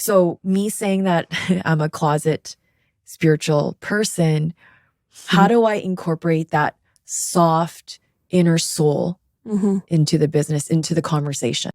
So me saying that I'm a closet spiritual person, how do I incorporate that soft inner soul into the business, into the conversation?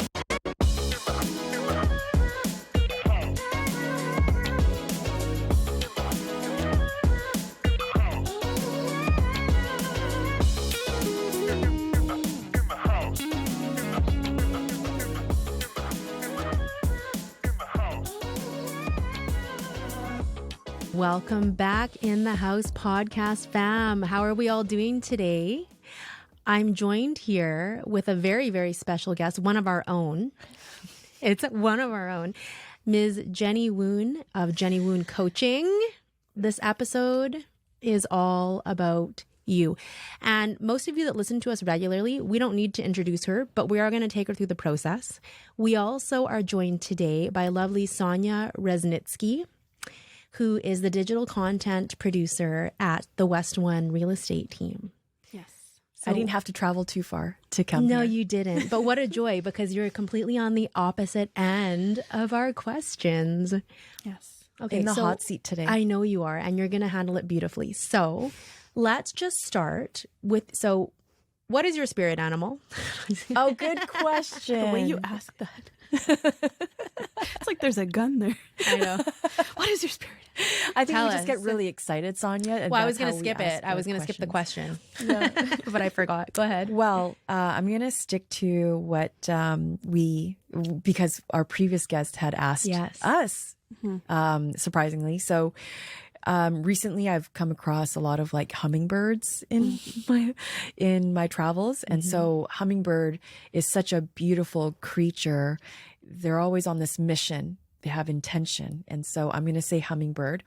Welcome back in the house, podcast fam. How are we all doing today? I'm joined here with a very, very special guest, one of our own. It's one of our own, Ms. Jenny WUN of Jenny WUN Coaching. This episode is all about you. And most of you that listen to us regularly, we don't need to introduce her, but we are going to take her through the process. We also are joined today by lovely Sonia Resnitsky, who is the digital content producer at the WUN real estate team. Yes. So, I didn't have to travel too far to come here. No, you didn't. But what a joy, because you're completely on the opposite end of our questions. Yes. Okay. In the hot seat today. I know you are, and you're going to handle it beautifully. So let's just start with, what is your spirit animal? Oh, good question. The way you ask that. It's like there's a gun there. I know. What is your spirit? I think we just get really excited, Sonia. Well, I was going to skip it. I was going to skip the question. Yeah. But I forgot. Go ahead. Well, I'm going to stick to what because our previous guest had asked us, surprisingly. So recently I've come across a lot of like hummingbirds in my travels. And so hummingbird is such a beautiful creature. They're always on this mission. They have intention. And so I'm going to say hummingbird,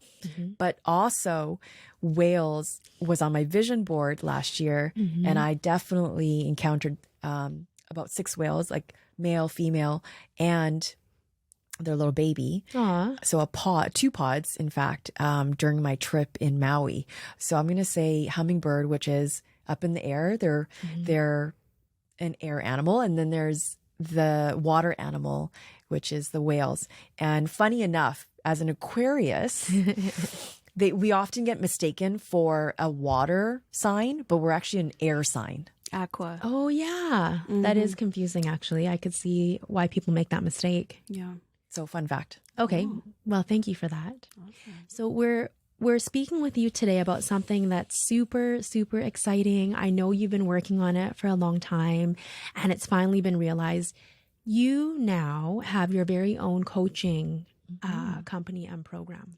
but also whales was on my vision board last year. And I definitely encountered about 6 whales, like male, female, and their little baby. Aww. So 2 pods, in fact, during my trip in Maui. So I'm going to say hummingbird, which is up in the air. They're an air animal. And then there's the water animal, which is the whales. And funny enough, as an Aquarius, we often get mistaken for a water sign, but we're actually an air sign. Aqua. Oh, yeah. That is confusing, actually. I could see why people make that mistake. Yeah. So fun fact. Okay. Well, thank you for that. Awesome. So we're speaking with you today about something that's super, super exciting. I know you've been working on it for a long time, and it's finally been realized. You now have your very own coaching company and program.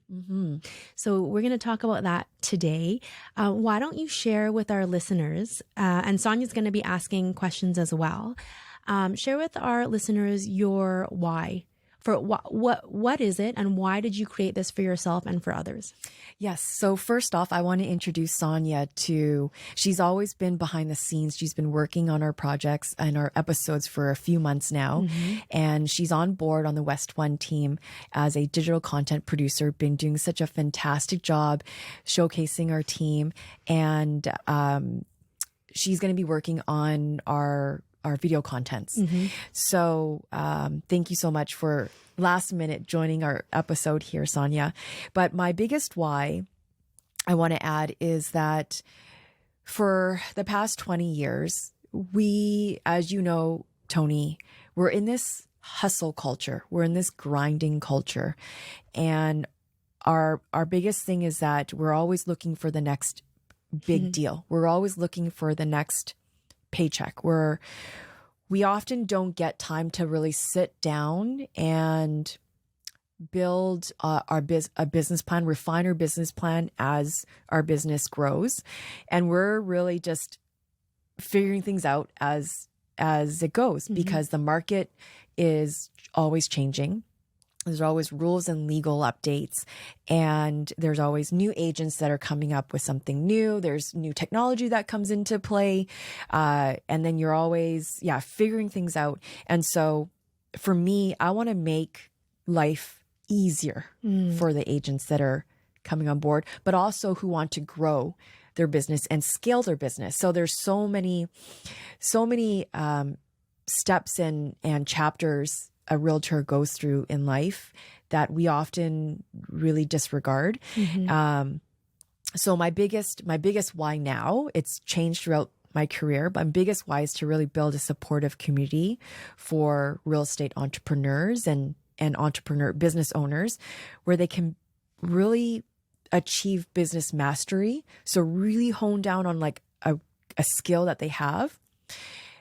So we're going to talk about that today. Why don't you share with our listeners, and Sonia's going to be asking questions as well. Share with our listeners your why. For what is it, and why did you create this for yourself and for others? Yes. So first off, I want to introduce Sonia she's always been behind the scenes. She's been working on our projects and our episodes for a few months now. And she's on board on the WUN team as a digital content producer, been doing such a fantastic job showcasing our team. And she's going to be working on our video contents. So thank you so much for last minute joining our episode here, Sonia. But my biggest why I want to add is that for the past 20 years, we, as you know, Tony, we're in this hustle culture. We're in this grinding culture. And our biggest thing is that we're always looking for the next big deal. We're always looking for the next paycheck. We often don't get time to really sit down and build a business plan, refine our business plan as our business grows. And we're really just figuring things out as it goes, because the market is always changing. There's always rules and legal updates, and there's always new agents that are coming up with something new. There's new technology that comes into play. And then you're always, figuring things out. And so for me, I want to make life easier for the agents that are coming on board, but also who want to grow their business and scale their business. So there's so many steps and chapters a realtor goes through in life that we often really disregard. So my biggest why now, it's changed throughout my career, but my biggest why is to really build a supportive community for real estate entrepreneurs and entrepreneur business owners, where they can really achieve business mastery. So really hone down on like a skill that they have,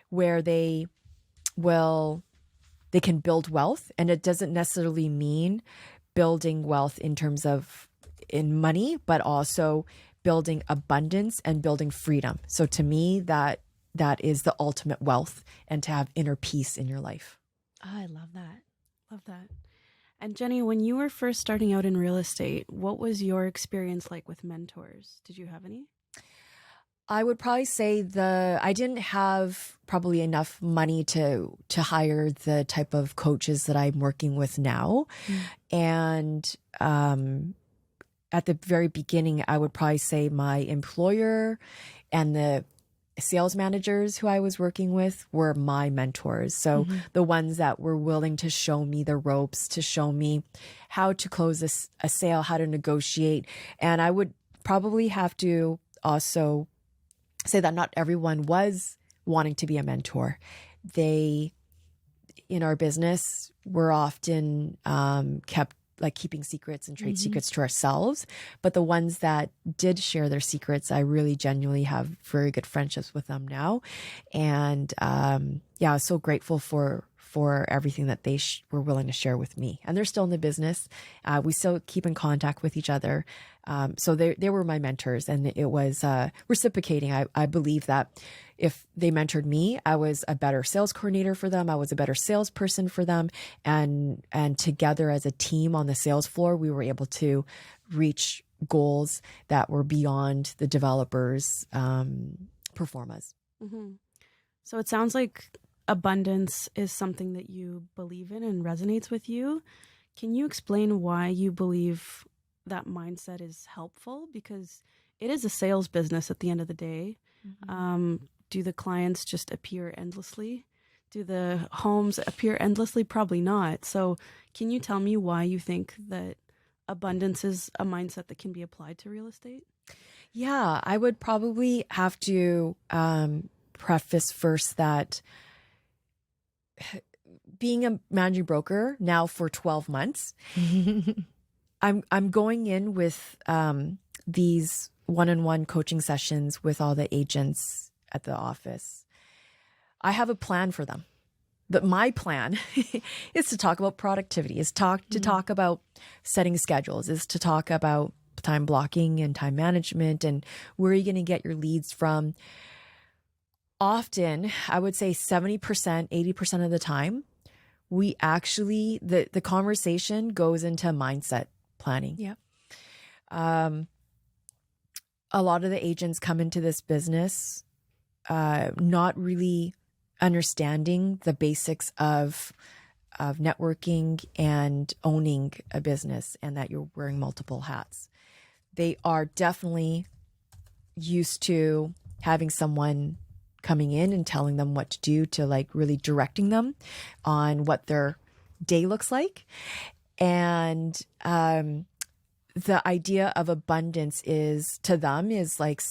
where they can build wealth. And it doesn't necessarily mean building wealth in terms of in money, but also building abundance and building freedom. So to me, that is the ultimate wealth, and to have inner peace in your life. Oh, I love that. Love that. And Jenny, when you were first starting out in real estate, what was your experience like with mentors? Did you have any? I would probably say I didn't have probably enough money to hire the type of coaches that I'm working with now. And at the very beginning, I would probably say my employer and the sales managers who I was working with were my mentors. So the ones that were willing to show me the ropes, to show me how to close a sale, how to negotiate. And I would probably have to also say that not everyone was wanting to be a mentor. In our business, we're often kept like keeping secrets and trade secrets to ourselves. But the ones that did share their secrets, I really genuinely have very good friendships with them now. And I was so grateful for everything that they were willing to share with me. And they're still in the business. We still keep in contact with each other. So they were my mentors, and it was reciprocating. I believe that if they mentored me, I was a better sales coordinator for them. I was a better salesperson for them. And together as a team on the sales floor, we were able to reach goals that were beyond the developers' performas. So it sounds like abundance is something that you believe in and resonates with you. Can you explain why you believe that mindset is helpful? Because it is a sales business at the end of the day. Do the clients just appear endlessly? Do the homes appear endlessly? Probably not. So can you tell me why you think that abundance is a mindset that can be applied to real estate? Yeah, I would probably have to preface first that being a managing broker now for 12 months, I'm going in with these one-on-one coaching sessions with all the agents at the office. I have a plan for them. But my plan is to talk about productivity, is to talk about setting schedules, is to talk about time blocking and time management, and where are you going to get your leads from. Often, I would say 70%, 80% of the time, we actually, the conversation goes into mindset planning. Yeah. A lot of the agents come into this business not really understanding the basics of networking and owning a business, and that you're wearing multiple hats. They are definitely used to having someone coming in and telling them what to do, to like really directing them on what their day looks like. And the idea of abundance is, to them, is like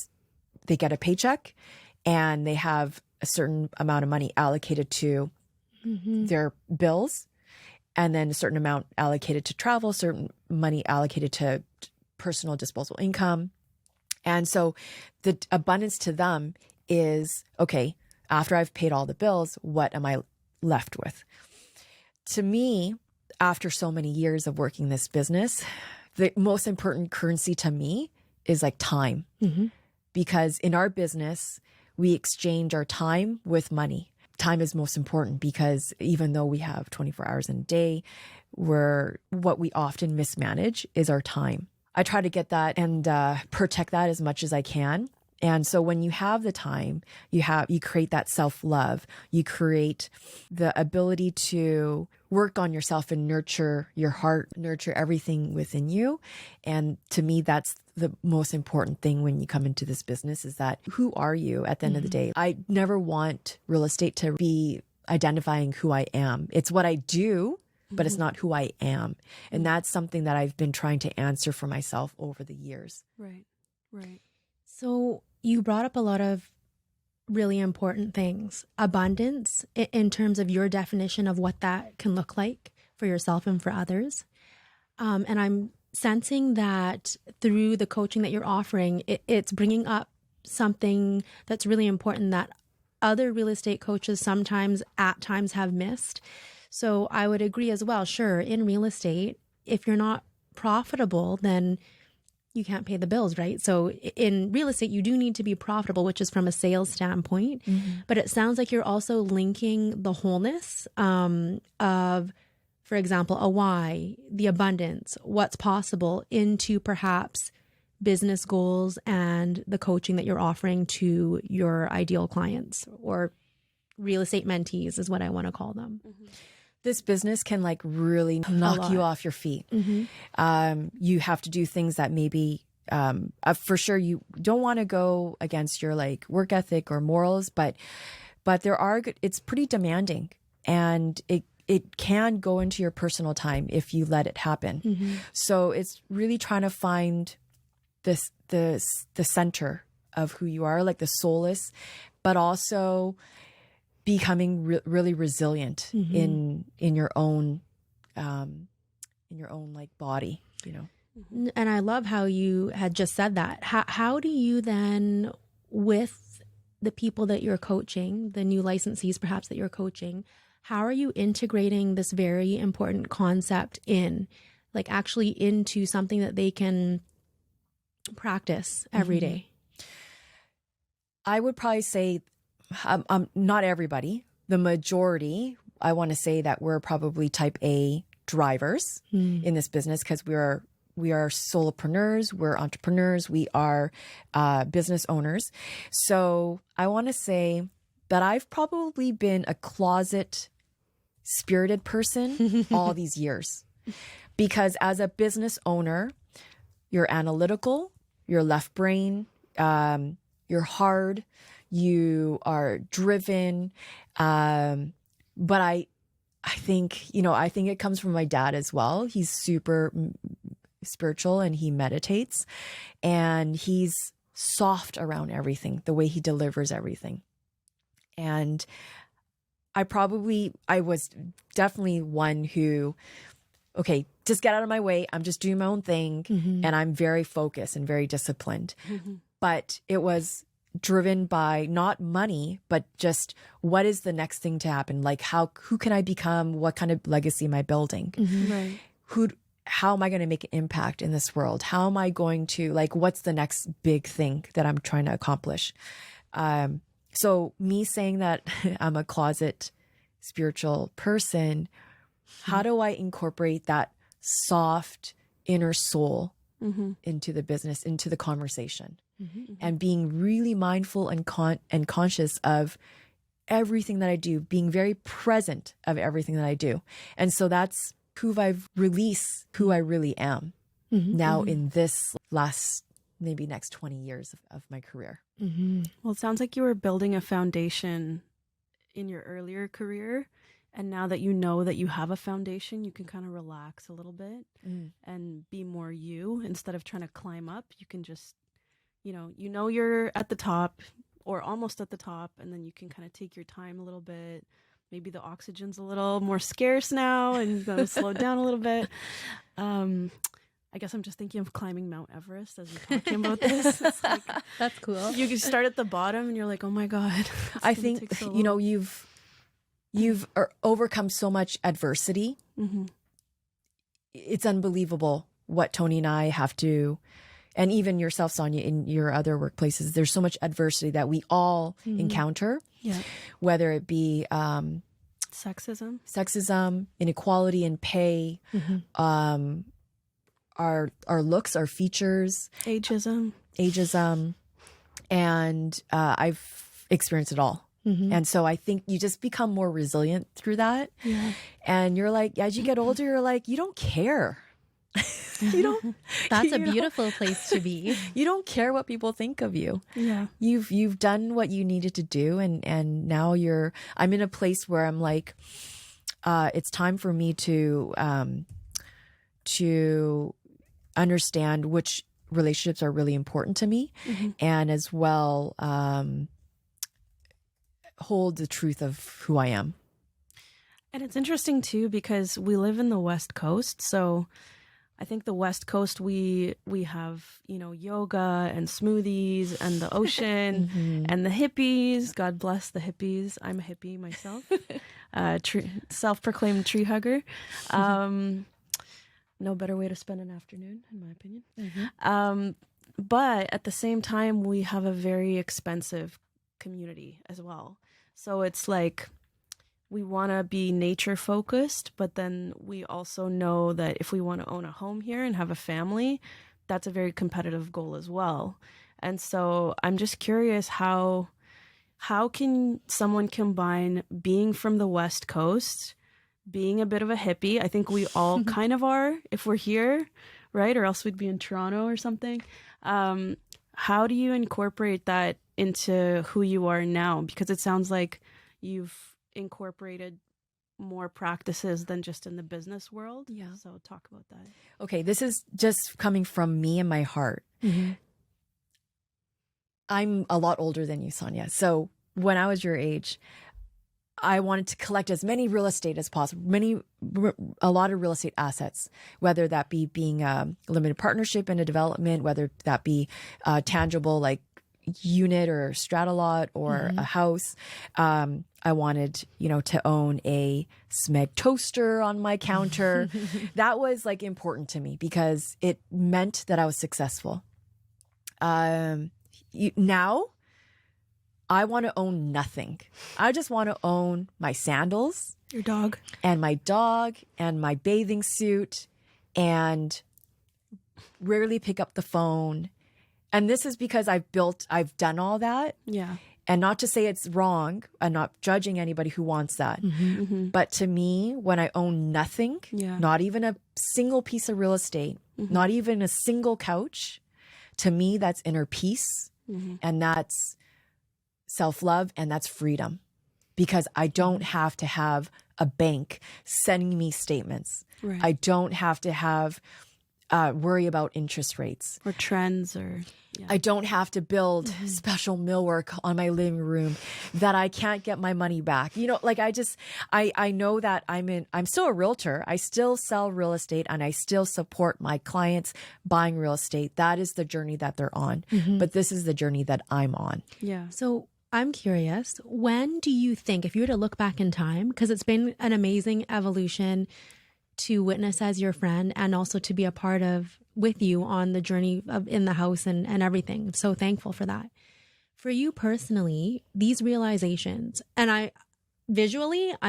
they get a paycheck and they have a certain amount of money allocated to their bills, and then a certain amount allocated to travel, certain money allocated to personal disposable income. And so the abundance to them is, okay, after I've paid all the bills, what am I left with? To me, after so many years of working this business, the most important currency to me is like time. Because in our business, we exchange our time with money. Time is most important, because even though we have 24 hours in a day, what we often mismanage is our time. I try to get that and protect that as much as I can. And so when you have the time, you create that self-love, you create the ability to work on yourself and nurture your heart, nurture everything within you. And to me, that's the most important thing when you come into this business, is that who are you at the end of the day? I never want real estate to be identifying who I am. It's what I do but it's not who I am. And that's something that I've been trying to answer for myself over the years. Right. Right. So you brought up a lot of really important things. Abundance in terms of your definition of what that can look like for yourself and for others. And I'm sensing that through the coaching that you're offering, it's bringing up something that's really important that other real estate coaches at times have missed. So I would agree as well. Sure, in real estate, if you're not profitable, then you can't pay the bills, right? So in real estate, you do need to be profitable, which is from a sales standpoint. But it sounds like you're also linking the wholeness of, for example, a why, the abundance, what's possible into perhaps business goals and the coaching that you're offering to your ideal clients, or real estate mentees is what I want to call them. This business can like really knock you off your feet. You have to do things that maybe for sure you don't want to go against your like work ethic or morals, but it's pretty demanding, and it can go into your personal time if you let it happen. So it's really trying to find the center of who you are, like the soulless, but also becoming really resilient in your own like body, you know. And I love how you had just said that. How do you then, with the people that you're coaching, the new licensees perhaps that you're coaching, how are you integrating this very important concept actually into something that they can practice every day? I would probably say not everybody, the majority. I want to say that we're probably type A drivers in this business, because we are solopreneurs, we're entrepreneurs, we are business owners. So I want to say that I've probably been a closet spirited person all these years, because as a business owner, you're analytical, you're left brain, you're hard, you are driven. But I think it comes from my dad as well. He's super spiritual and he meditates, and he's soft around everything, the way he delivers everything. And I was definitely one who, okay, just get out of my way. I'm just doing my own thing. And I'm very focused and very disciplined. But it was driven by not money, but just what is the next thing to happen? Like who can I become? What kind of legacy am I building? Right. How am I going to make an impact in this world? How am I going to, like, what's the next big thing that I'm trying to accomplish? So me saying that I'm a closet spiritual person, how do I incorporate that soft inner soul into the business, into the conversation, and being really mindful and conscious of everything that I do, being very present of everything that I do. And so that's who I've released, who I really am now in this last, maybe next 20 years of my career. Well, it sounds like you were building a foundation in your earlier career. And now that you know that you have a foundation, you can kind of relax a little bit and be more you. Instead of trying to climb up, you can just, you're at the top or almost at the top, and then you can kind of take your time a little bit. Maybe the oxygen's a little more scarce now and you're going to slow down a little bit. I guess I'm just thinking of climbing Mount Everest as you're talking about this. It's like, that's cool. You start at the bottom and you're like, oh my God. I think, you've overcome so much adversity. It's unbelievable what Tony and I have to, and even yourself, Sonia, in your other workplaces, there's so much adversity that we all encounter. Yeah. Whether it be sexism, inequality in pay, our looks, our features, ageism, and I've experienced it all. And so I think you just become more resilient through that. Yeah. And you're like, as you get older, you're like, you don't care. That's a beautiful place to be. You don't care what people think of you. Yeah. You've done what you needed to do. And now I'm in a place where I'm like, it's time for me to understand which relationships are really important to me, and as well hold the truth of who I am. And it's interesting too because we live in the West Coast, so I think the West Coast we have, you know, yoga and smoothies and the ocean and the hippies. God bless the hippies. I'm a hippie myself, self-proclaimed tree hugger. No better way to spend an afternoon, in my opinion. But at the same time, we have a very expensive community as well. So it's like we want to be nature focused, but then we also know that if we want to own a home here and have a family, that's a very competitive goal as well. And so I'm just curious how can someone combine being from the West Coast, being a bit of a hippie? I think we all kind of are if we're here, right? Or else we'd be in Toronto or something. How do you incorporate that into who you are now? Because it sounds like you've incorporated more practices than just in the business world. Yeah. So talk about that. Okay, this is just coming from me and my heart. I'm a lot older than you, Sonia. So when I was your age, I wanted to collect as many real estate as possible, a lot of real estate assets, whether that be being a limited partnership in a development, whether that be tangible like unit or stratalot or a house. I wanted, you know, to own a Smeg toaster on my counter. That was like important to me because it meant that I was successful. Now I want to own nothing. I just want to own my sandals, Your dog, and my dog and my bathing suit, and rarely pick up the phone. And this is because I've done all that. Yeah. And not to say it's wrong. I'm not judging anybody who wants that. But to me, when I own nothing, not even a single piece of real estate, not even a single couch, to me, that's inner peace. And that's self-love, and that's freedom. Because I don't have to have a bank sending me statements. Right. I don't have to have worry about interest rates or trends or I don't have to build special millwork on my living room that I can't get my money back. You know, like I know that I'm still a realtor. I still sell real estate and I still support my clients buying real estate. That is the journey that they're on. But this is the journey that I'm on. Yeah. So I'm curious, when do you think, if you were to look back in time, because it's been an amazing evolution to witness as your friend and also to be a part of with you on the journey of in the house and everything. I'm so thankful for that. For you personally, these realizations, and I'm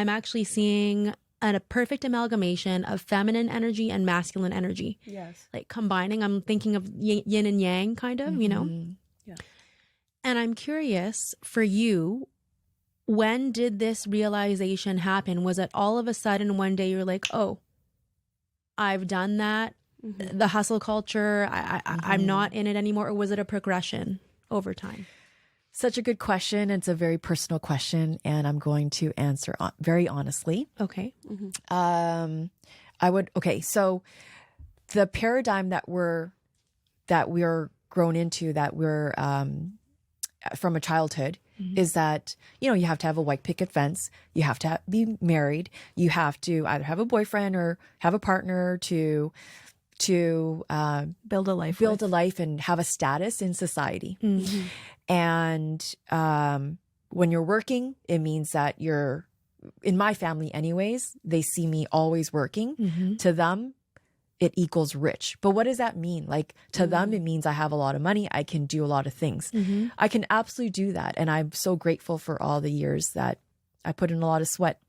actually seeing a perfect amalgamation of feminine energy and masculine energy. Yes. Like combining, I'm thinking of yin and yang kind of, you know? Yeah. And I'm curious for you, when did this realization happen? Was it all of a sudden one day you're like, oh, I've done that, the hustle culture, I'm not in it anymore? Or was it a progression over time? Such a good question. It's a very personal question, and I'm going to answer very honestly. Okay. So the paradigm that we're grown into, that we're from a childhood, is that, you know, you have to have a white picket fence, you have to be married, you have to either have a boyfriend or have a partner to build a life and have a status in society. And when you're working, it means that you're, in my family anyways, they see me always working. To them, it equals rich. But what does that mean? Like, to them, it means I have a lot of money. I can do a lot of things. I can absolutely do that. And I'm so grateful for all the years that I put in a lot of sweat,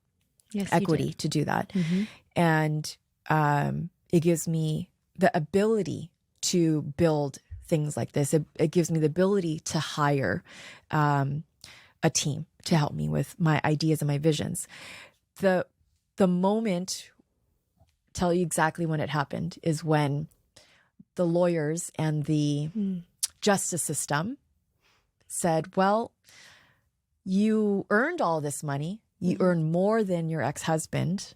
equity to do that. And it gives me the ability to build things like this. It gives me the ability to hire a team to help me with my ideas and my visions. The moment, tell you exactly when it happened, is when the lawyers and the justice system said, well, you earned all this money. you earn more than your ex-husband,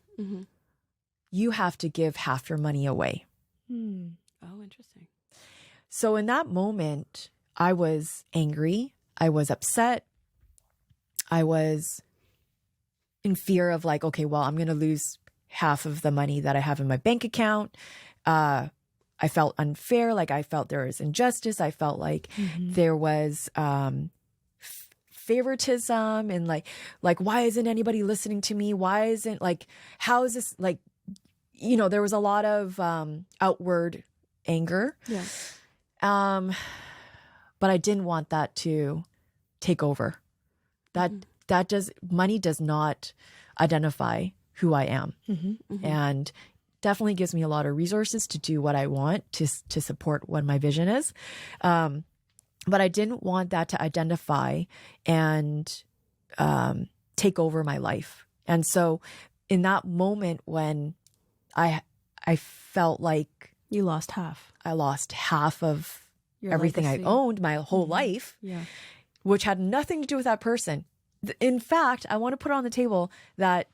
you have to give half your money away. Oh, interesting. So in that moment, I was angry. I was upset. I was in fear of like, okay, well, I'm going to lose half of the money that I have in my bank account. I felt unfair. Like I felt there was injustice. I felt like there was favoritism and like, why isn't anybody listening to me? Why isn't like, how is this like, you know, there was a lot of outward anger. Yeah. But I didn't want that to take over. Money does not identify who I am, and definitely gives me a lot of resources to do what I want to support what my vision is. But I didn't want that to identify and take over my life. And so in that moment when I felt like You lost half. I lost half of Your everything legacy. I owned my whole life, Yeah. which had nothing to do with that person. In fact, I want to put it on the table that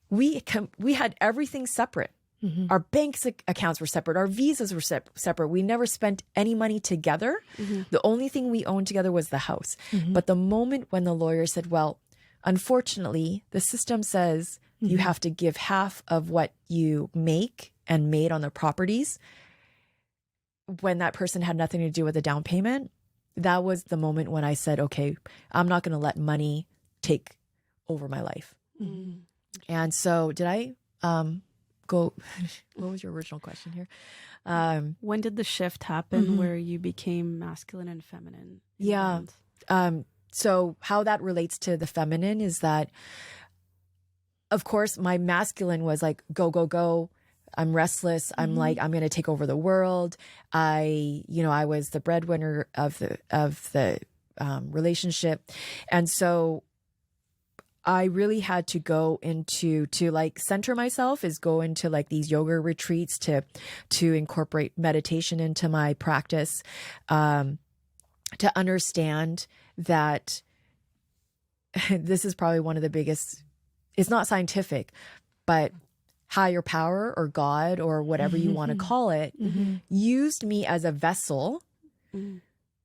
we had everything separate. Our bank accounts were separate. Our visas were separate. We never spent any money together. The only thing we owned together was the house. But the moment when the lawyer said, well, unfortunately, the system says you have to give half of what you make and made on the properties, when that person had nothing to do with the down payment, that was the moment when I said, okay, I'm not going to let money take over my life. And so did I go, what was your original question here? When did the shift happen where you became masculine and feminine? Yeah. So how that relates to the feminine is that, of course, my masculine was like, go, go, go. I'm restless. I'm like, I'm going to take over the world. I was the breadwinner of the relationship. And so I really had to go into, to like center myself, is go into like these yoga retreats to incorporate meditation into my practice, to understand that this is probably one of the biggest, it's not scientific, but higher power or God or whatever you want to call it, used me as a vessel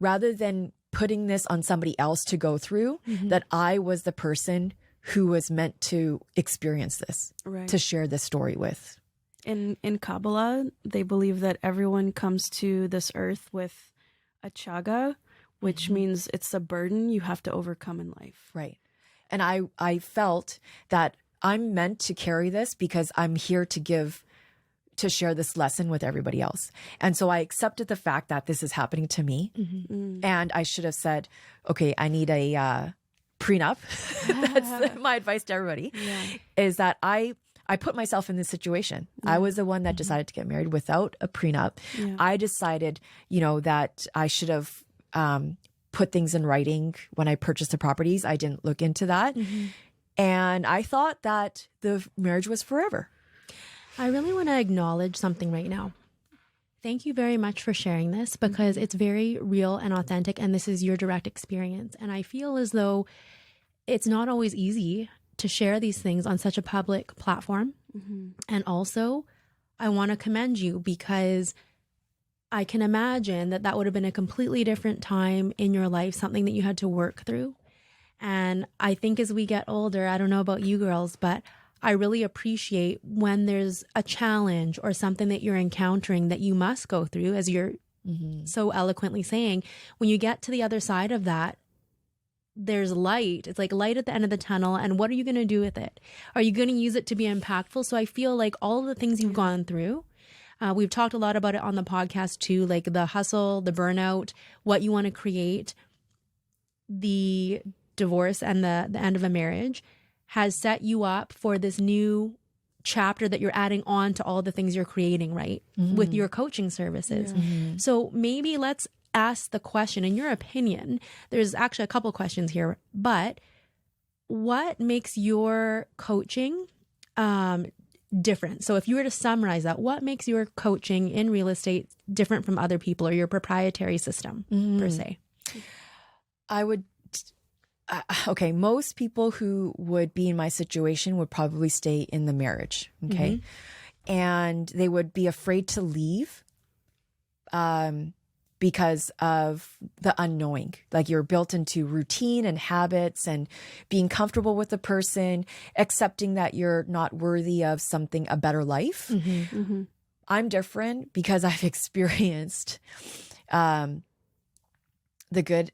rather than putting this on somebody else to go through, that I was the person who was meant to experience this, to share this story with. In Kabbalah, they believe that everyone comes to this earth with a chaga, which means it's a burden you have to overcome in life. Right. And I felt that I'm meant to carry this because I'm here to share this lesson with everybody else. And so I accepted the fact that this is happening to me. And I should have said, okay, I need a prenup. That's my advice to everybody, is that I put myself in this situation. I was the one that decided to get married without a prenup. I decided, that I should have put things in writing when I purchased the properties. I didn't look into that. And I thought that the marriage was forever. I really want to acknowledge something right now. Thank you very much for sharing this, because it's very real and authentic, and this is your direct experience. And I feel as though it's not always easy to share these things on such a public platform. And also, I want to commend you, because I can imagine that would have been a completely different time in your life, something that you had to work through. And I think as we get older, I don't know about you girls, but I really appreciate when there's a challenge or something that you're encountering that you must go through, as you're so eloquently saying. When you get to the other side of that, there's light. It's like light at the end of the tunnel. And what are you going to do with it? Are you going to use it to be impactful? So I feel like all of the things you've gone through, we've talked a lot about it on the podcast too, like the hustle, the burnout, what you want to create, the divorce and the end of a marriage has set you up for this new chapter that you're adding on to all the things you're creating, right? With your coaching services. So maybe let's ask the question, in your opinion, there's actually a couple questions here, but what makes your coaching different? So if you were to summarize that, what makes your coaching in real estate different from other people, or your proprietary system per se? I would okay, most people who would be in my situation would probably stay in the marriage. Okay. And they would be afraid to leave because of the unknowing. Like you're built into routine and habits and being comfortable with the person, accepting that you're not worthy of something, a better life. I'm different because I've experienced the good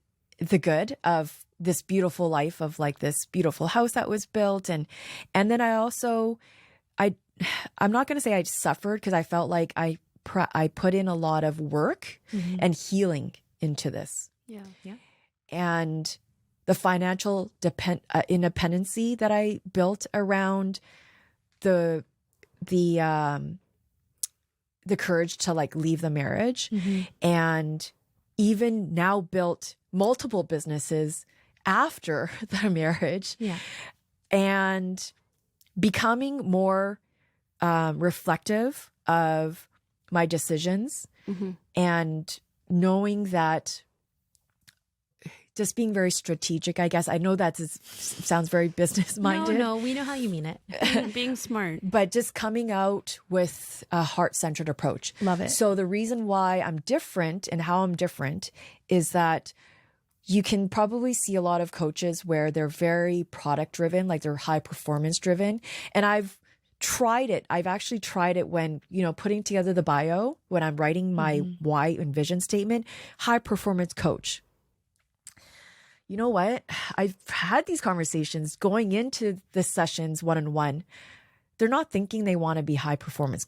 of this beautiful life, of like this beautiful house that was built. And then I'm not going to say I suffered, because I felt like I put in a lot of work and healing into this. Yeah. And the financial independency that I built around the courage to like leave the marriage, and even now built multiple businesses after the marriage, and becoming more reflective of my decisions, and knowing that, just being very strategic, I guess. I know that sounds very business minded. No, we know how you mean it. Being smart. But just coming out with a heart-centered approach. Love it. So the reason why I'm different and how I'm different is that you can probably see a lot of coaches where they're very product driven, like they're high performance driven. And I've tried it. I've actually tried it when, putting together the bio, when I'm writing my why and vision statement, high performance coach. You know what? I've had these conversations going into the sessions one-on-one. They're not thinking they want to be high performance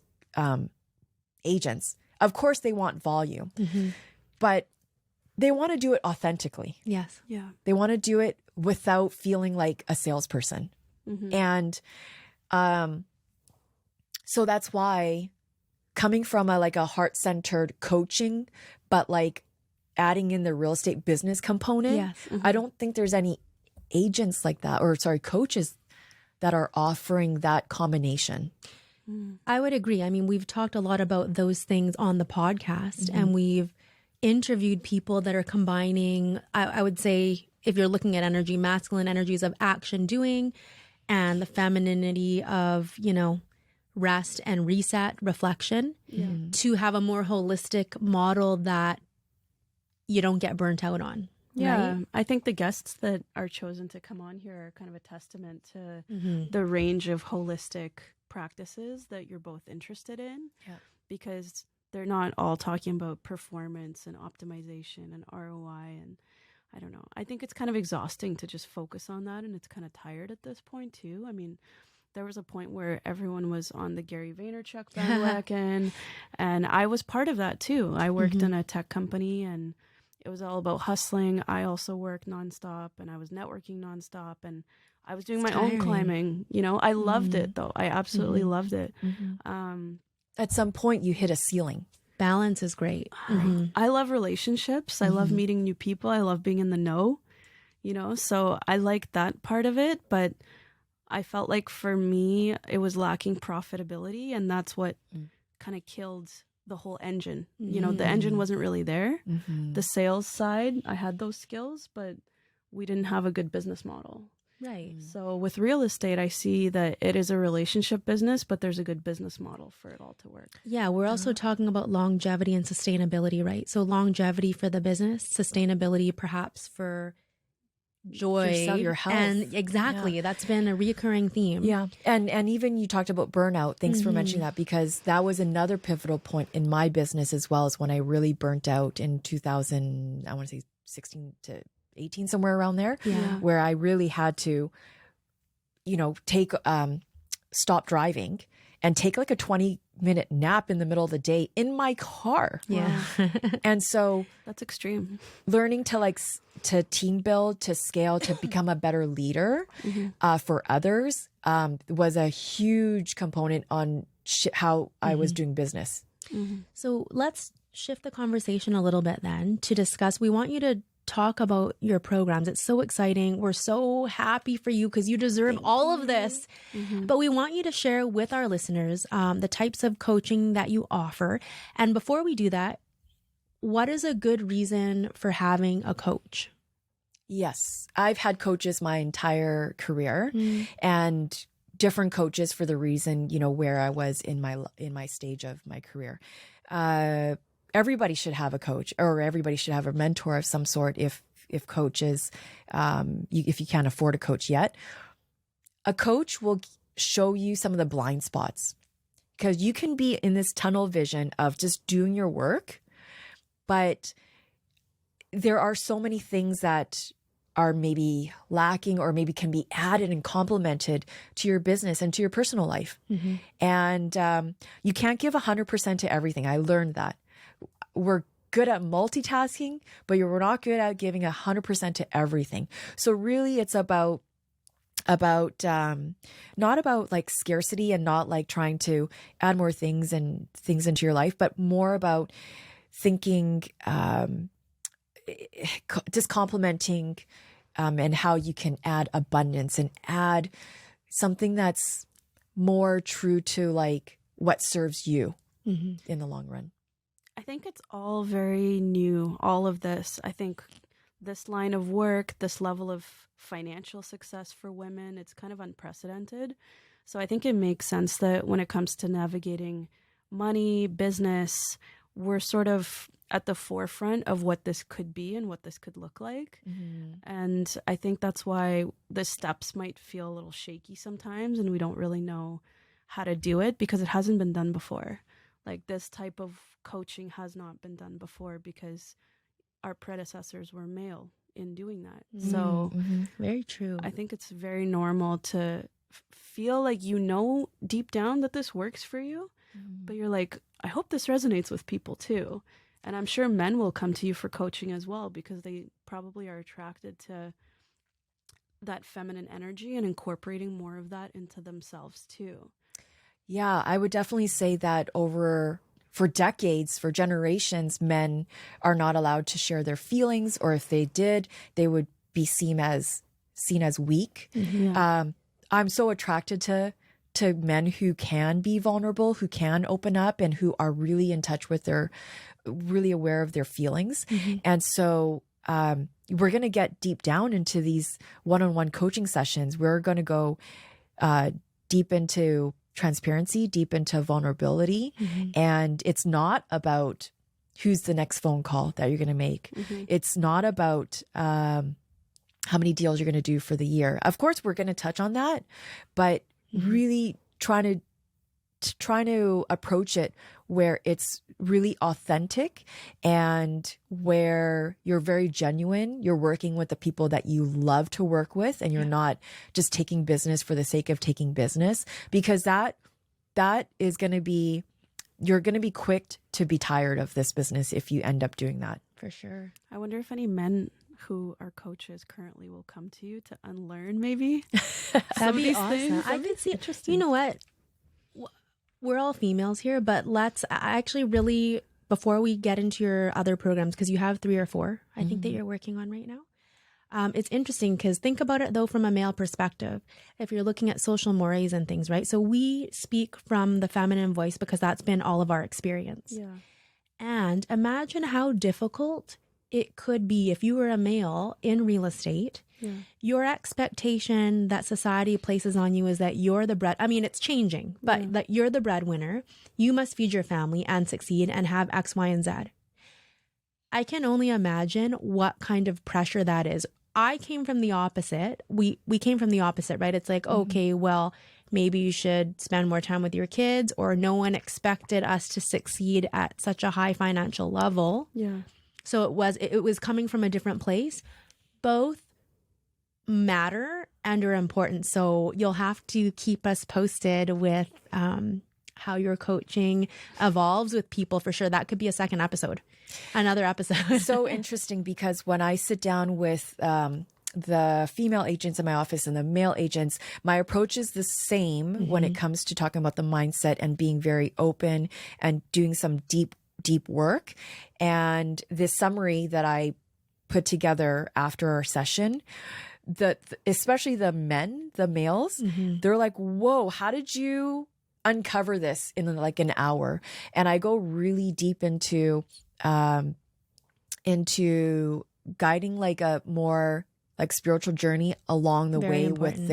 agents. Of course, they want volume, but they want to do it authentically. Yes. Yeah. They want to do it without feeling like a salesperson. And so that's why, coming from a heart-centered coaching, but like adding in the real estate business component, I don't think there's any agents like that, coaches that are offering that combination. I would agree. I mean, we've talked a lot about those things on the podcast, and we've interviewed people that are combining, I would say, if you're looking at energy, masculine energies of action, doing, and the femininity of, rest and reset, reflection, to have a more holistic model that you don't get burnt out on. Yeah. Right? I think the guests that are chosen to come on here are kind of a testament to the range of holistic practices that you're both interested in. Yeah. Because they're not all talking about performance and optimization and ROI. And I don't know. I think it's kind of exhausting to just focus on that. And it's kind of tired at this point too. I mean, there was a point where everyone was on the Gary Vaynerchuk bandwagon, and I was part of that too. I worked in a tech company, and it was all about hustling. I also worked nonstop, and I was networking nonstop, and I was doing my own climbing. I loved it though. I absolutely loved it. At some point, you hit a ceiling. Balance is great. I love relationships. I love meeting new people. I love being in the know, so I like that part of it. But I felt like for me, it was lacking profitability, and that's what kind of killed the whole engine. The engine wasn't really there. The sales side, I had those skills, but we didn't have a good business model. Right. So with real estate, I see that it is a relationship business, but there's a good business model for it all to work. Yeah, we're also talking about longevity and sustainability, right? So longevity for the business, sustainability perhaps for joy, yourself, your health. And exactly, that's been a reoccurring theme. Yeah. And even you talked about burnout. Thanks for mentioning that, because that was another pivotal point in my business as well, as when I really burnt out in 2000, I want to say 16 to 18, somewhere around there, where I really had to, stop driving and take like a 20-minute nap in the middle of the day in my car. Yeah. And so That's extreme. learning to to team build, to scale, to become a better leader for others was a huge component on how I was doing business. So let's shift the conversation a little bit then to discuss. We want you to talk about your programs. It's so exciting. We're so happy for you because you deserve all of this. But we want you to share with our listeners the types of coaching that you offer. And before we do that, what is a good reason for having a coach? Yes. I've had coaches my entire career and different coaches for the reason, where I was in my stage of my career. Everybody should have a coach, or everybody should have a mentor of some sort if coaches, if you can't afford a coach yet. A coach will show you some of the blind spots, because you can be in this tunnel vision of just doing your work, but there are so many things that are maybe lacking or maybe can be added and complemented to your business and to your personal life. And you can't give 100% to everything. I learned that. We're good at multitasking, but we're not good at giving 100% to everything. So really it's about not about like scarcity and not like trying to add more things into your life, but more about thinking, just complementing, and how you can add abundance and add something that's more true to like what serves you in the long run. I think it's all very new, all of this. I think this line of work, this level of financial success for women, it's kind of unprecedented. So I think it makes sense that when it comes to navigating money, business, we're sort of at the forefront of what this could be and what this could look like. And I think that's why the steps might feel a little shaky sometimes and we don't really know how to do it because it hasn't been done before. Like this type of coaching has not been done before because our predecessors were male in doing that. So very true. I think it's very normal to feel like deep down that this works for you, but you're like, I hope this resonates with people too. And I'm sure men will come to you for coaching as well because they probably are attracted to that feminine energy and incorporating more of that into themselves too. Yeah, I would definitely say that for decades, for generations, men are not allowed to share their feelings, or if they did, they would be seen as weak. I'm so attracted to men who can be vulnerable, who can open up, and who are really in touch with really aware of their feelings. And so we're going to get deep down into these one-on-one coaching sessions. We're going to go deep into transparency, deep into vulnerability. And it's not about who's the next phone call that you're going to make. It's not about how many deals you're going to do for the year. Of course, we're going to touch on that, but really trying to approach it where it's really authentic and where you're very genuine. You're working with the people that you love to work with, and you're not just taking business for the sake of taking business, because that is going to be, you're going to be quick to be tired of this business if you end up doing that. For sure. I wonder if any men who are coaches currently will come to you to unlearn maybe That'd be awesome. I could see. You know what? We're all females here, but let's actually really, before we get into your other programs, because you have 3 or 4, I think that you're working on right now. It's interesting because think about it though from a male perspective. If you're looking at social mores and things, right? So we speak from the feminine voice because that's been all of our experience. Yeah. And imagine how difficult it could be if you were a male in real estate. Your expectation that society places on you is that you're the bread. I mean, it's changing, but that you're the breadwinner. You must feed your family and succeed and have X, Y, and Z. I can only imagine what kind of pressure that is. I came from the opposite. We came from the opposite, right? It's like, okay, well, maybe you should spend more time with your kids, or no one expected us to succeed at such a high financial level. Yeah. So it was coming from a different place. Both matter and are important. So you'll have to keep us posted with how your coaching evolves with people for sure. That could be a second episode, another episode. So interesting, because when I sit down with the female agents in my office and the male agents, my approach is the same when it comes to talking about the mindset and being very open and doing some deep work. And this summary that I put together after our session, especially the males, they're like, whoa, how did you uncover this in like an hour? And I go really deep into guiding like a more like spiritual journey along the Very way important.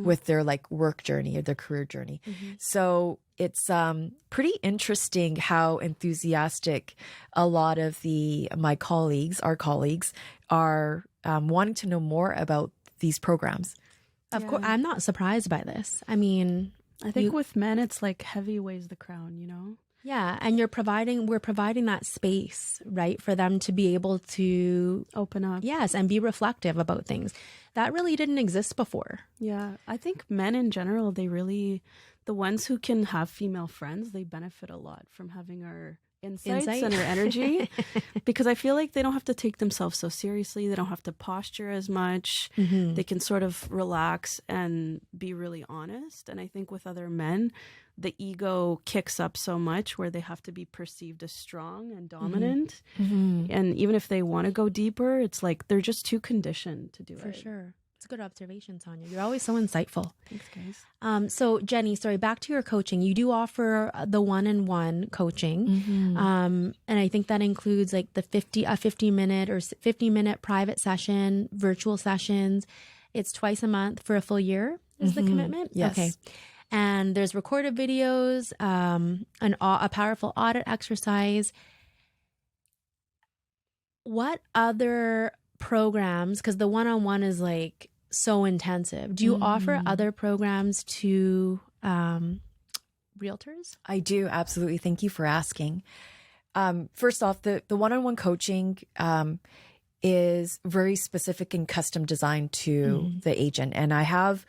with their like work journey or their career journey. So it's pretty interesting how enthusiastic a lot of our colleagues are wanting to know more about these programs. Of course, I'm not surprised by this. I mean, I think with men, it's like heavy weighs the crown, you know? yeah, and we're providing that space, right, for them to be able to Open up. yes, and be reflective about things that really didn't exist before. Yeah. I think men in general, the ones who can have female friends, they benefit a lot from having our insights and our energy because I feel like they don't have to take themselves so seriously. They don't have to posture as much. They can sort of relax and be really honest. And I think with other men, the ego kicks up so much where they have to be perceived as strong and dominant. And even if they want to go deeper, it's like they're just too conditioned to do it. For sure. It's a good observation, Tanya. You're always so insightful. Thanks, guys. So Jenny, sorry, back to your coaching. You do offer the one-on-one coaching. And I think that includes like the 50-minute or 50-minute private session, virtual sessions. It's twice a month for a full year is the commitment? Yes. Okay. And there's recorded videos, a powerful audit exercise. What other programs, because the one-on-one is like so intensive, do you offer other programs to realtors? I do, absolutely. Thank you for asking. First off, the one-on-one coaching is very specific and custom designed to the agent. And I have,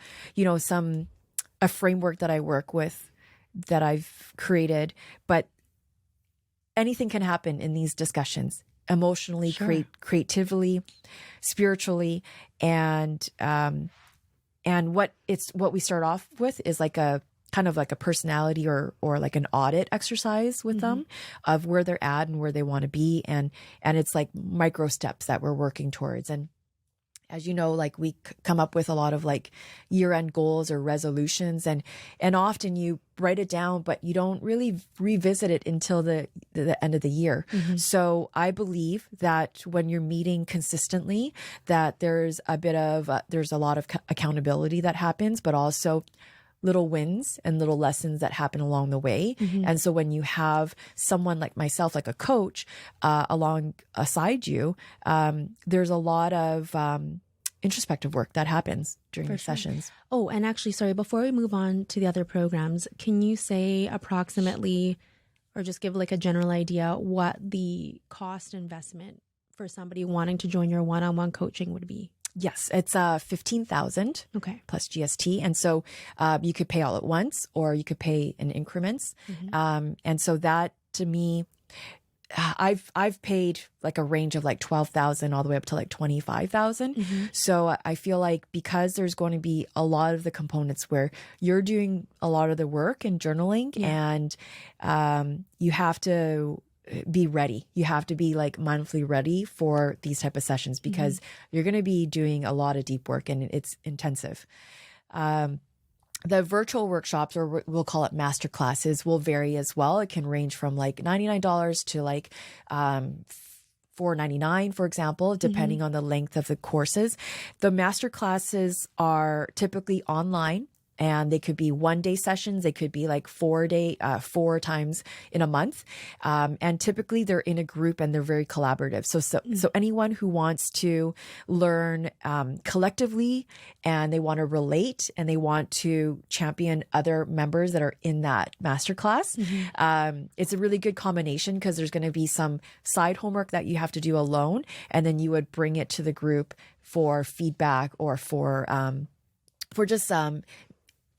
a framework that I work with that I've created, but anything can happen in these discussions. Emotionally, creatively, spiritually, and what we start off with is like a kind of like a personality or like an audit exercise with them of where they're at and where they want to be, and it's like micro steps that we're working towards. And as you know, like we come up with a lot of like year-end goals or resolutions, and often you write it down, but you don't really revisit it until the end of the year. So I believe that when you're meeting consistently, that there's a lot of accountability that happens, but also little wins and little lessons that happen along the way. And so when you have someone like myself, like a coach, alongside you, there's a lot of introspective work that happens during the sessions. Oh, and actually, sorry, before we move on to the other programs, can you say approximately, or just give like a general idea, what the cost investment for somebody wanting to join your one-on-one coaching would be? Yes, it's $15,000 plus GST, and so you could pay all at once, or you could pay in increments. And so that, to me, I've paid like a range of like $12,000 all the way up to like $25,000. So I feel like because there's going to be a lot of the components where you're doing a lot of the work and journaling, and you have to be ready. You have to be like mindfully ready for these type of sessions, because you're going to be doing a lot of deep work and it's intensive. The virtual workshops, or we'll call it master classes, will vary as well. It can range from like $99 to like $499, for example, depending on the length of the courses. The master classes are typically online, and they could be 1-day sessions. They could be like 4 times in a month. And typically they're in a group and they're very collaborative. So anyone who wants to learn collectively, and they want to relate, and they want to champion other members that are in that masterclass, it's a really good combination, because there's going to be some side homework that you have to do alone, and then you would bring it to the group for feedback or for just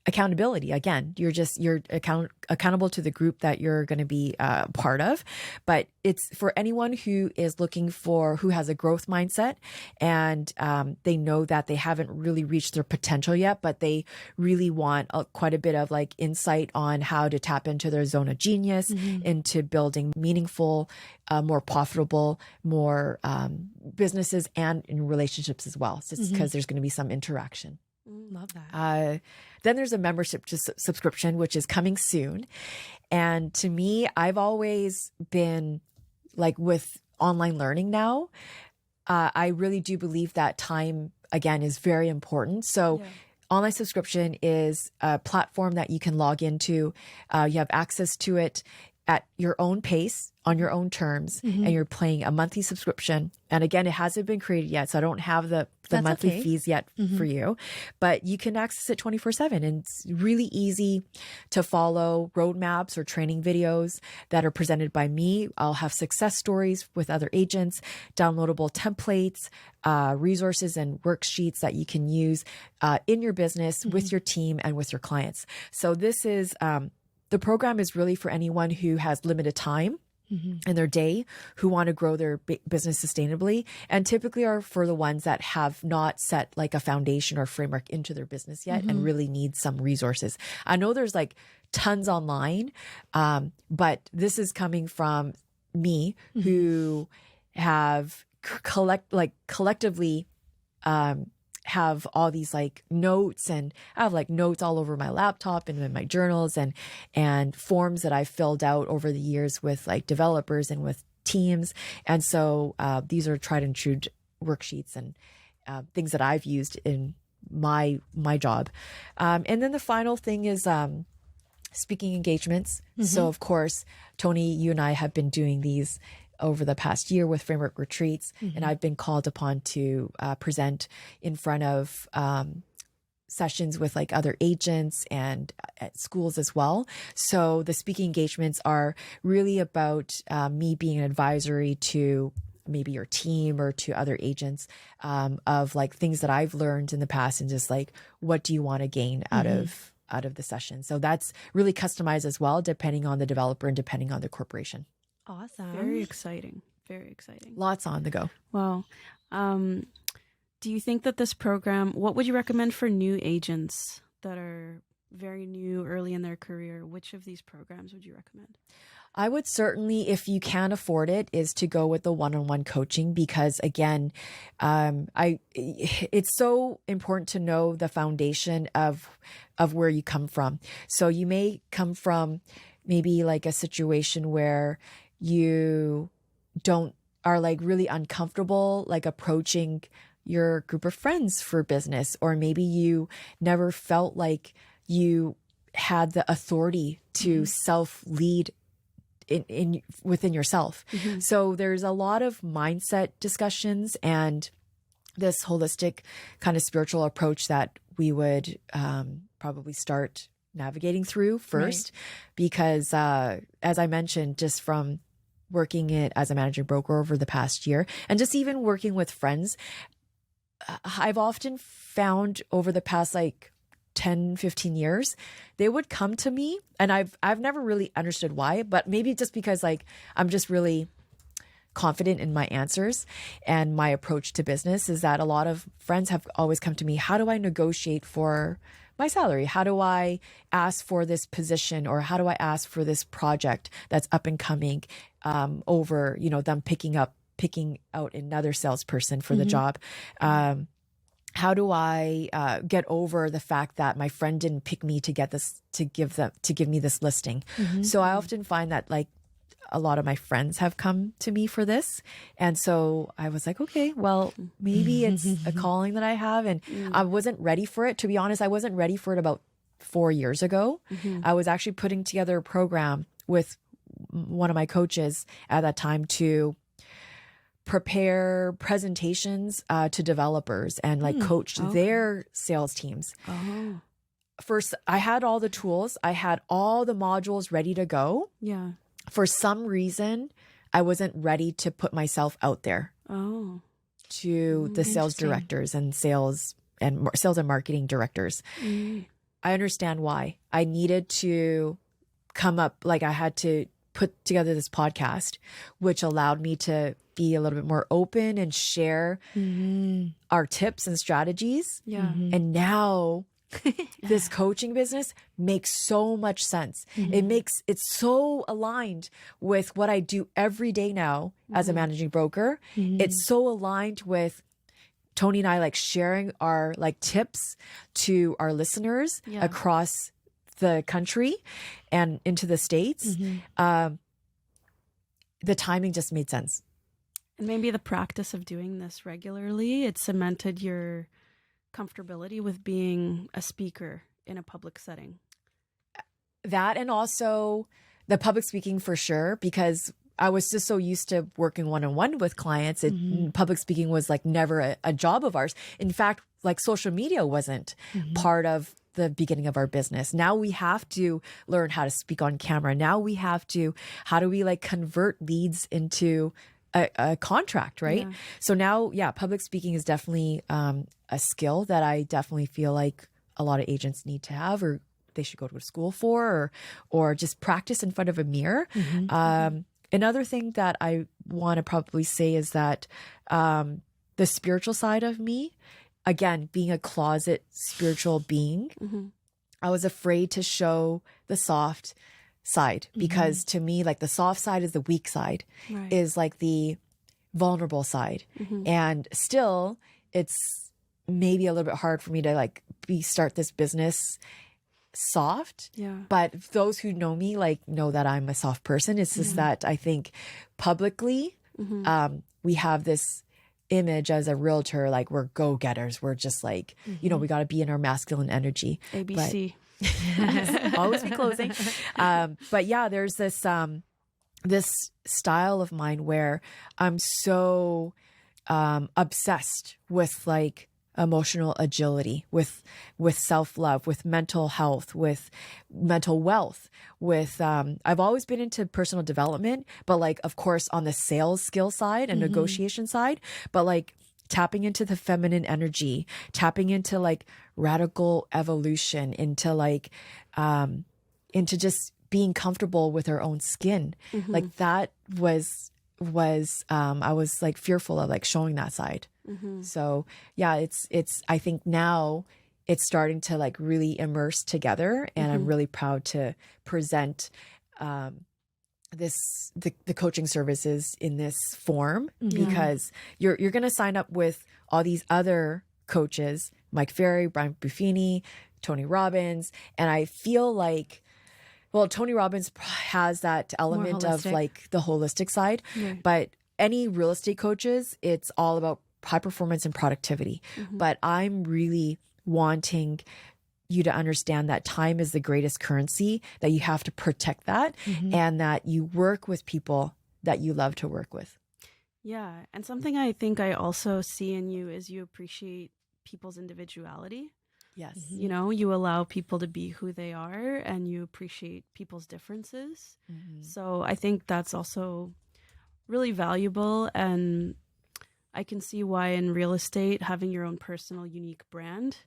accountability. Again, you're accountable to the group that you're going to be part of. But it's for anyone who has a growth mindset, and they know that they haven't really reached their potential yet, but they really want quite a bit of like insight on how to tap into their zone of genius, into building meaningful, more profitable, more businesses and in relationships as well. Just because there's going to be some interaction. Love that. Then there's a membership subscription, which is coming soon. And to me, I've always been like, with online learning now, I really do believe that time, again, is very important. So online subscription is a platform that you can log into. You have access to it at your own pace, on your own terms, and you're paying a monthly subscription. And again, it hasn't been created yet, so I don't have the monthly fees yet for you, but you can access it 24/7. And it's really easy to follow roadmaps or training videos that are presented by me. I'll have success stories with other agents, downloadable templates, resources and worksheets that you can use in your business with your team and with your clients. So this is, the program is really for anyone who has limited time in their day, who want to grow their business sustainably, and typically are for the ones that have not set like a foundation or framework into their business yet and really need some resources. I know there's like tons online, but this is coming from me who have collectively have all these like notes, and I have like notes all over my laptop and in my journals and forms that I've filled out over the years with like developers and with teams. And so these are tried and true worksheets and things that I've used in my job. And then the final thing is speaking engagements. So of course, Tony, you and I have been doing these over the past year with framework retreats, and I've been called upon to present in front of sessions with like other agents and at schools as well. So the speaking engagements are really about me being an advisory to maybe your team or to other agents of like things that I've learned in the past, and just like, what do you want to gain out of the session? So that's really customized as well, depending on the developer and depending on the corporation. Awesome. Very exciting. Very exciting. Lots on the go. Wow. Do you think that this program, what would you recommend for new agents that are very new, early in their career? Which of these programs would you recommend? I would certainly, if you can afford it, is to go with the one-on-one coaching, because again, it's so important to know the foundation of where you come from. So you may come from maybe like a situation where you are like really uncomfortable, like approaching your group of friends for business, or maybe you never felt like you had the authority to self-lead within yourself. So there's a lot of mindset discussions and this holistic kind of spiritual approach that we would probably start navigating through first, because as I mentioned, just from working it as a managing broker over the past year, and just even working with friends, I've often found over the past like 10, 15 years, they would come to me, and I've never really understood why, but maybe just because like I'm just really confident in my answers and my approach to business, is that a lot of friends have always come to me, how do I negotiate for my salary? How do I ask for this position, or how do I ask for this project that's up and coming, over, them picking out another salesperson for the job? How do I get over the fact that my friend didn't pick me to give me this listing? So I often find that like a lot of my friends have come to me for this. And so I was like, okay, well, maybe it's a calling that I have. And I wasn't ready for it. To be honest, I wasn't ready for it about 4 years ago. I was actually putting together a program with one of my coaches at that time to prepare presentations to developers and like coach their sales teams. First, I had all the tools. I had all the modules ready to go. Yeah. For some reason, I wasn't ready to put myself out there to the sales directors and sales and marketing directors. I understand why. I needed to come up, like I had to put together this podcast, which allowed me to be a little bit more open and share our tips and strategies. Yeah. And now this coaching business makes so much sense. It's so aligned with what I do every day now as a managing broker. It's so aligned with Tony and I like sharing our like tips to our listeners across the country and into the States. The timing just made sense. And maybe the practice of doing this regularly, it cemented your comfortability with being a speaker in a public setting. That, and also the public speaking for sure, because I was just so used to working one-on-one with clients. Public speaking was like never a job of ours. In fact, like social media wasn't part of the beginning of our business. Now we have to learn how to speak on camera. Now we have to, how do we like convert leads into a contract, right? Yeah. So now, yeah, public speaking is definitely a skill that I definitely feel like a lot of agents need to have, or they should go to school for, or just practice in front of a mirror. Another thing that I want to probably say is that the spiritual side of me, again, being a closet spiritual being, I was afraid to show the soft side, because to me, like the soft side is the weak side, Right. is like the vulnerable side. And still, it's maybe a little bit hard for me to like start this business soft. Yeah. But those who know me like know that I'm a soft person. It's just that I think publicly we have this image as a realtor, like we're go-getters. We're just like, you know, we got to be in our masculine energy. ABC. Always be closing. But yeah, there's this this style of mine where I'm so obsessed with like emotional agility, with self-love, with mental health, with mental wealth, with I've always been into personal development, but like of course on the sales skill side and negotiation side, but like tapping into the feminine energy, tapping into like radical evolution, into like into just being comfortable with our own skin. Like that was I was like fearful of like showing that side. So yeah, it's I think now it's starting to like really immerse together, and I'm really proud to present the coaching services in this form, because you're going to sign up with all these other coaches, Mike Ferry, Brian Buffini, Tony Robbins. And I feel like, well, Tony Robbins has that element of like the holistic side, but any real estate coaches, it's all about high performance and productivity. But I'm really wanting you to understand that time is the greatest currency, that you have to protect that, and that you work with people that you love to work with. Yeah. And something I think I also see in you is you appreciate people's individuality. Yes. You know, you allow people to be who they are, and you appreciate people's differences. So I think that's also really valuable. And I can see why in real estate, having your own personal unique brand,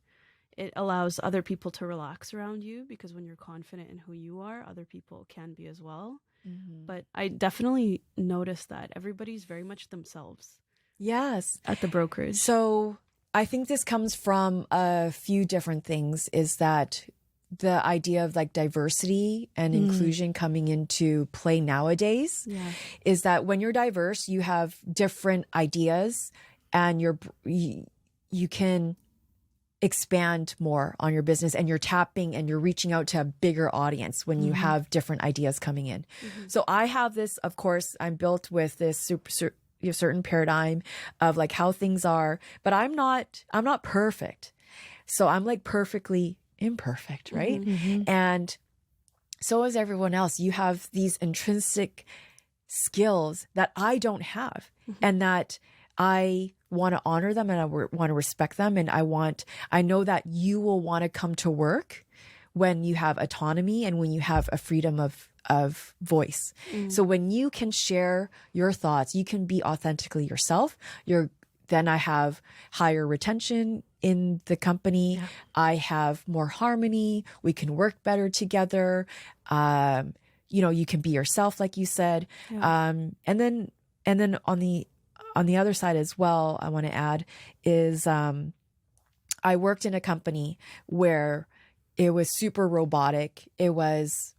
it allows other people to relax around you, because when you're confident in who you are, other people can be as well. But I definitely noticed that everybody's very much themselves. Yes. At the brokerage. So I think this comes from a few different things, is that the idea of like diversity and inclusion coming into play nowadays is that when you're diverse, you have different ideas, and you can expand more on your business, and you're tapping and you're reaching out to a bigger audience when you have different ideas coming in. So I have this, of course, I'm built with this certain paradigm of like how things are, but I'm not perfect. So I'm like perfectly imperfect, right? And so is everyone else. You have these intrinsic skills that I don't have, and that I want to honor them, and I want to respect them. And I know that you will want to come to work when you have autonomy and when you have a freedom of voice. So when you can share your thoughts, you can be authentically yourself. Then I have higher retention in the company. I have more harmony. We can work better together. You know, you can be yourself, like you said. And then on the other side as well, I want to add is I worked in a company where it was super robotic. It was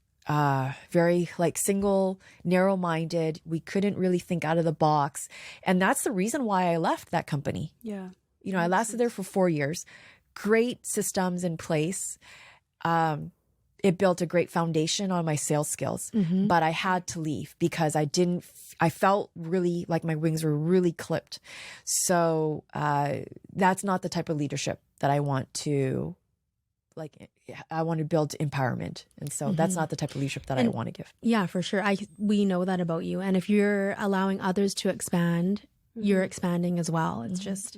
very like single, narrow-minded. We couldn't really think out of the box. And that's the reason why I left that company. Yeah. You know, I lasted there for 4 years. Great systems in place. it built a great foundation on my sales skills, but I had to leave because I felt really like my wings were really clipped. So that's not the type of leadership that I want to, like, I want to build empowerment. And so that's not the type of leadership that I want to give. Yeah, for sure. We know that about you. And if you're allowing others to expand, you're expanding as well. It's just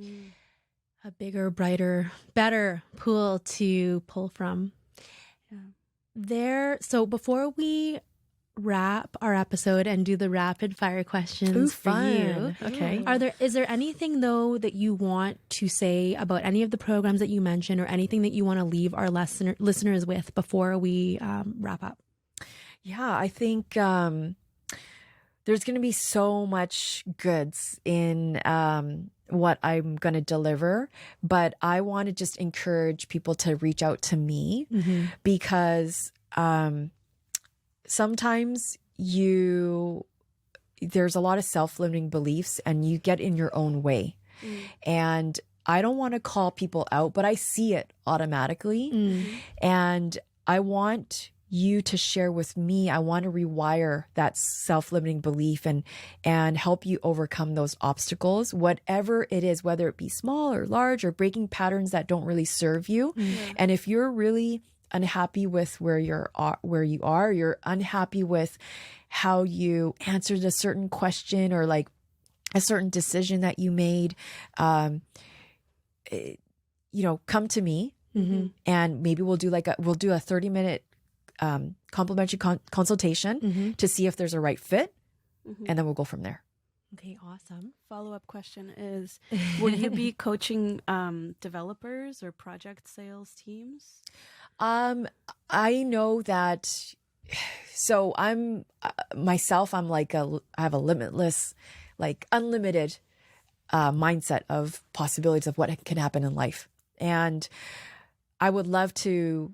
a bigger, brighter, better pool to pull from. So before we wrap our episode and do the rapid fire questions for you, Okay. is there anything though that you want to say about any of the programs that you mentioned, or anything that you want to leave our listeners with before we wrap up? Yeah, I think there's going to be so much goods in what I'm going to deliver, but I want to just encourage people to reach out to me because sometimes there's a lot of self-limiting beliefs and you get in your own way. And I don't want to call people out, but I see it automatically. And I want you to share with me. I want to rewire that self-limiting belief and help you overcome those obstacles, whatever it is, whether it be small or large or breaking patterns that don't really serve you. And if you're really unhappy with where you are, you're unhappy with how you answered a certain question or like a certain decision that you made, come to me and maybe we'll do a 30-minute complimentary consultation to see if there's a right fit, and then we'll go from there. Okay, awesome. Follow-up question is, will you be coaching developers or project sales teams? I know that. So I'm myself. I'm like I have a limitless, like unlimited mindset of possibilities of what can happen in life, and I would love to.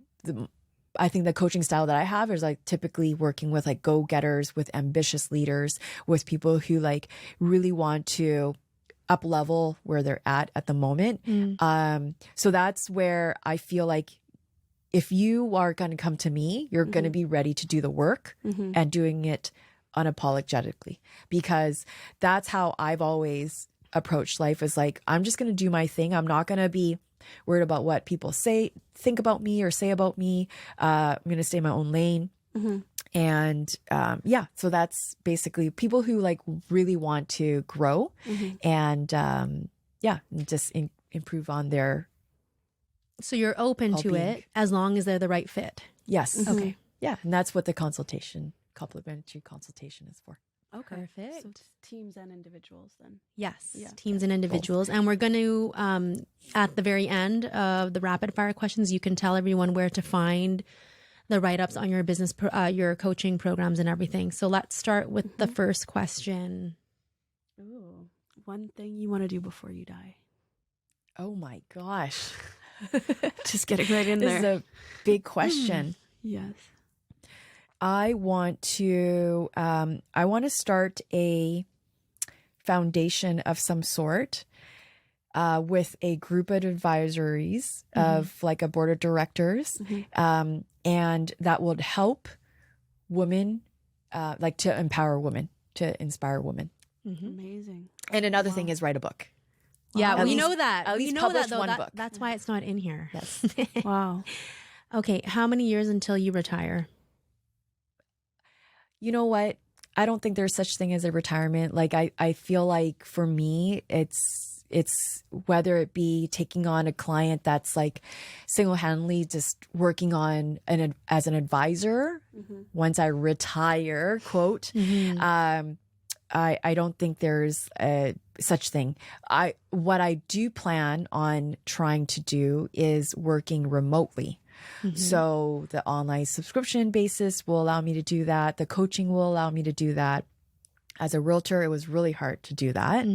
I think the coaching style that I have is like typically working with like go-getters, with ambitious leaders, with people who like really want to up level where they're at the moment. So that's where I feel like if you are going to come to me, you're going to be ready to do the work and doing it unapologetically, because that's how I've always approached life, is like, I'm just going to do my thing. I'm not going to be worried about what people think about me or say about me. I'm going to stay in my own lane. And so that's basically people who like really want to grow and just improve on their. So you're open to it as long as they're the right fit. Yes. Okay. Yeah. And that's what the complimentary consultation is for. Okay. Perfect. So teams and individuals then. Yes, Yeah. teams and individuals. And we're going to, at the very end of the rapid fire questions, you can tell everyone where to find the write-ups on your business, your coaching programs and everything. So let's start with the first question. Ooh, one thing you want to do before you die. Oh my gosh. Just getting right in there. This is a big question. Yes. I want to start a foundation of some sort with a group of advisories of like a board of directors, and that would help women, like to empower women, to inspire women. Amazing. And another thing is write a book. Yeah, At we least- know that. at We least know publish that, though. one book. That's why it's not in here. Yes. Wow. Okay, how many years until you retire? You know what? I don't think there's such thing as a retirement. Like I feel like for me, it's whether it be taking on a client that's like single-handedly just working on as an advisor once I retire, quote. I don't think there's a such thing. What I do plan on trying to do is working remotely. So the online subscription basis will allow me to do that. The coaching will allow me to do that. As a realtor, it was really hard to do that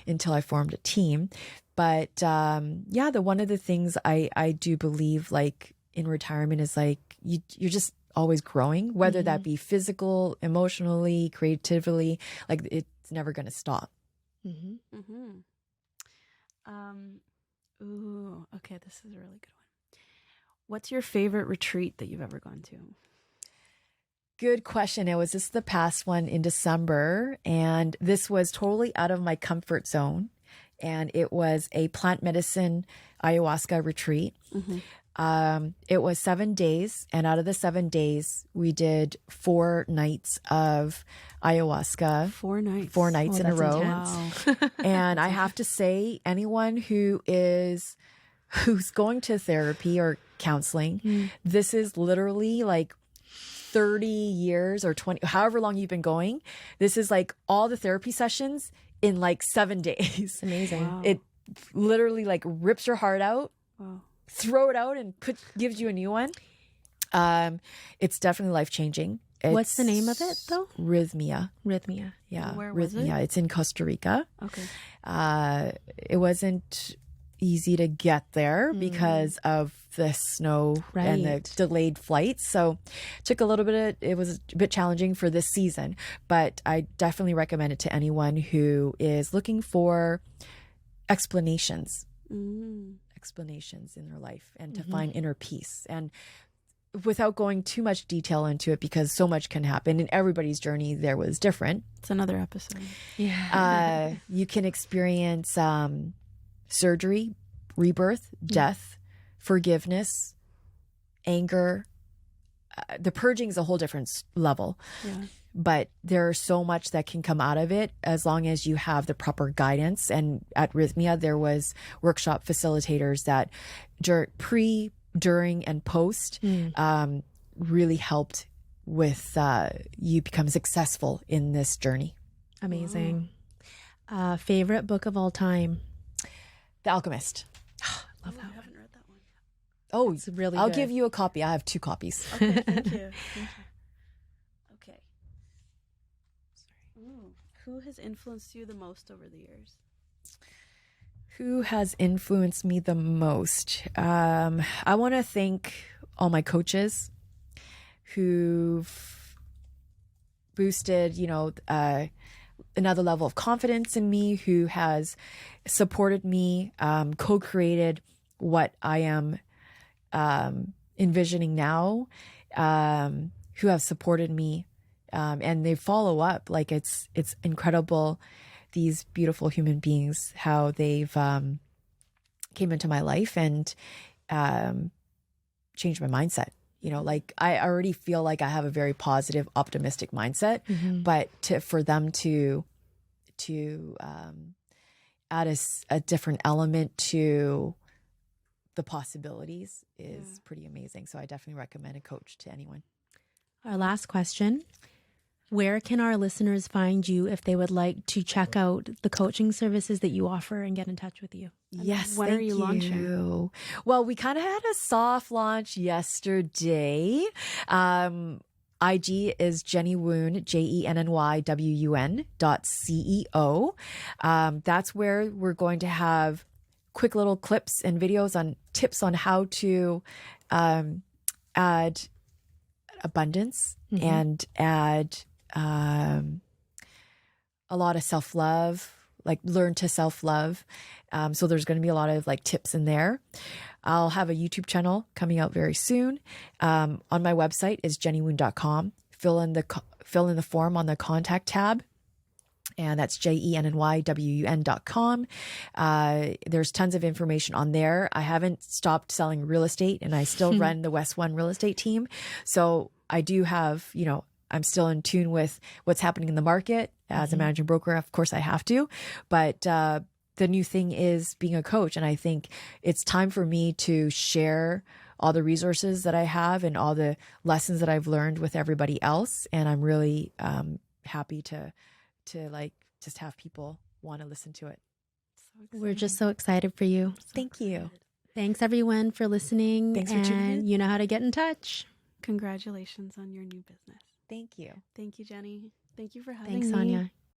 until I formed a team. But one of the things I do believe like in retirement is like you're just always growing, whether that be physical, emotionally, creatively, like it's never going to stop. Ooh, okay, this is a really good one. What's your favorite retreat that you've ever gone to? Good question. It was just the past one in December, and this was totally out of my comfort zone. And it was a plant medicine ayahuasca retreat. It was 7 days, and out of the 7 days, we did 4 nights of ayahuasca. 4 nights. 4 nights in a row. Intense. Wow. And I have to say, anyone who's going to therapy or counseling, this is literally like 30 years or 20, however long you've been going. This is like all the therapy sessions in like 7 days. Amazing. Wow. It literally like rips your heart out, Wow. throw it out, and gives you a new one. It's definitely life-changing. What's the name of it though? Rhythmia. Rhythmia. Yeah. Where was it? Rhythmia. It's in Costa Rica. Okay. It wasn't easy to get there because of the snow and the Right. delayed flights. So took a little bit it was a bit challenging for this season, but I definitely recommend it to anyone who is looking for explanations in their life and to find inner peace. And without going too much detail into it, because so much can happen and everybody's journey there was different. It's another episode. Yeah. You can experience surgery, rebirth, death, forgiveness, anger. The purging is a whole different level, Yeah. but there's so much that can come out of it as long as you have the proper guidance. And at Rhythmia, there was workshop facilitators that pre, during, and post really helped with you become successful in this journey. Amazing. Favorite book of all time? The Alchemist. Love that I one. haven't read that one. Oh, It's really I'll good. give you a copy. I have 2 copies. Okay, thank you. Thank you. Okay. Ooh. Who has influenced you the most over the years? Who has influenced me the most? I want to thank all my coaches who've boosted, another level of confidence in me, who has supported me, co-created what I am envisioning now, who have supported me, and they follow up. Like it's incredible. These beautiful human beings, how they've came into my life and changed my mindset. Like I already feel like I have a very positive, optimistic mindset, but for them to add a different element to the possibilities is pretty amazing. So I definitely recommend a coach to anyone. Our last question. Where can our listeners find you if they would like to check out the coaching services that you offer and get in touch with you? Yes. when are you thank launching? Well, we kind of had a soft launch yesterday. IG is Jenny WUN, JENNYWUN.CEO. That's where we're going to have quick little clips and videos on tips on how to add abundance and add a lot of self-love, like learn to self-love. So there's going to be a lot of like tips in there. I'll have a YouTube channel coming out very soon. On my website is jennywun.com. Fill in the form on the contact tab. And that's JENNYWUN.com. There's tons of information on there. I haven't stopped selling real estate and I still run the WUN real estate team. So I do have, I'm still in tune with what's happening in the market. As a managing broker, of course I have to, but the new thing is being a coach. And I think it's time for me to share all the resources that I have and all the lessons that I've learned with everybody else. And I'm really happy to like just have people want to listen to it. We're just so excited for you. Thank you. Thanks everyone for listening. Thanks for tuning in. You know how to get in touch. Congratulations on your new business. Thank you. Thank you, Jenny. Thank you for having Thanks, me. Sonia.